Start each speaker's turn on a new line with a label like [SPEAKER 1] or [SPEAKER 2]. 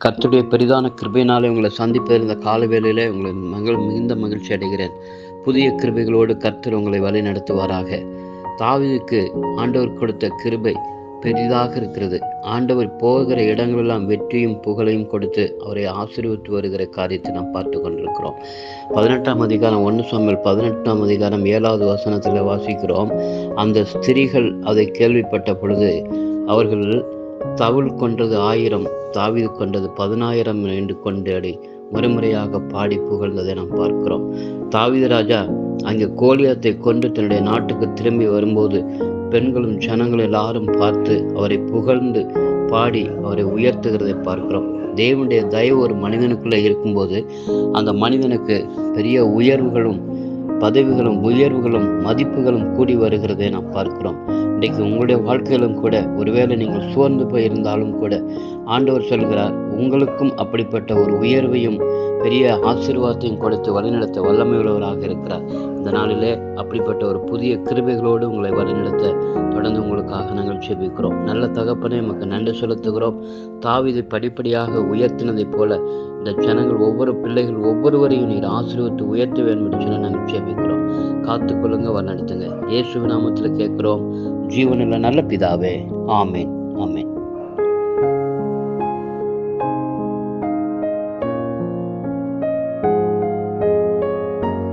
[SPEAKER 1] கர்த்தருடைய பெரிதான கிருபையினாலே உங்களை சந்திப்ப இந்த கால வேளையிலே உங்களை மிகுந்த மகிழ்ச்சி அடைகிறேன். புதிய கிருபைகளோடு கர்த்தர் உங்களை வழி நடத்துவாராக. தாவீதுக்கு ஆண்டவர் கொடுத்த கிருபை பெரிதாக இருக்கிறது. ஆண்டவர் போகிற இடங்களெல்லாம் வெற்றியும் புகழையும் கொடுத்து அவரை ஆசீர்வதித்து வருகிற காரியத்தை நாம் பார்த்து கொண்டிருக்கிறோம். 18ஆம் அதிகாரம் 1 சாமுவேல் 18ஆம் அதிகாரம் 7வது வசனத்தில் வாசிக்கிறோம். அந்த ஸ்திரீகள் அதை கேள்விப்பட்ட பொழுது அவர்கள் சவுல் கொன்றது 1000, தாவீது கொன்றது 10,000 என்று கொண்டாடி முறைமுறையாக பாடி புகழ்ந்ததை நாம் பார்க்கிறோம். தாவீது ராஜா அங்கே கோலியாத்தை கொண்டு தன்னுடைய நாட்டுக்கு திரும்பி வரும்போது பெண்களும் ஜனங்கள் எல்லாரும் பார்த்து அவரை புகழ்ந்து பாடி அவரை உயர்த்துகிறதை பார்க்கிறோம். தேவனுடைய தயவு ஒரு மனிதனுக்குள்ளே இருக்கும்போது அந்த மனிதனுக்கு பெரிய உயர்வுகளும் பதவிகளும் உயர்வுகளும் மதிப்புகளும் கூடி வருகிறதை நாம் பார்க்கிறோம். இன்றைக்கு உங்களுடைய வாழ்க்கையிலும் கூட ஒருவேளை நீங்கள் சோர்ந்து போயிருந்தாலும் கூட ஆண்டவர் சொல்கிறார், உங்களுக்கும் அப்படிப்பட்ட ஒரு உயர்வையும் பெரிய ஆசீர்வாதத்தையும் கொடுத்து வழிநடத்த வல்லமை உள்ளவராக இருக்கிறார். இந்த நாளிலே அப்படிப்பட்ட ஒரு புதிய கிருபைகளோடு உங்களை வழிநடத்த தொடர்ந்து உங்களுக்காக நாங்கள் ஜெபிக்கிறோம். நல்ல தகப்பனே, நமக்கு நன்றி செலுத்துகிறோம். தாவீதை படிப்படியாக உயர்த்தினதைப் போல இந்த ஜனங்கள் ஒவ்வொரு பிள்ளைகள் ஒவ்வொருவரையும் நீர் ஆசீர்வதித்து உயர்த்த வேண்டும் என்று சொல்லி நாங்கள் ஜெபிக்கிறோம். காத்துக்கொள்ளுங்க, வழிநடத்துங்க. இயேசுவின் நாமத்தில் கேட்கிறோம், ஜீவனுள்ள நல்ல பிதாவே. ஆமேன், ஆமேன்.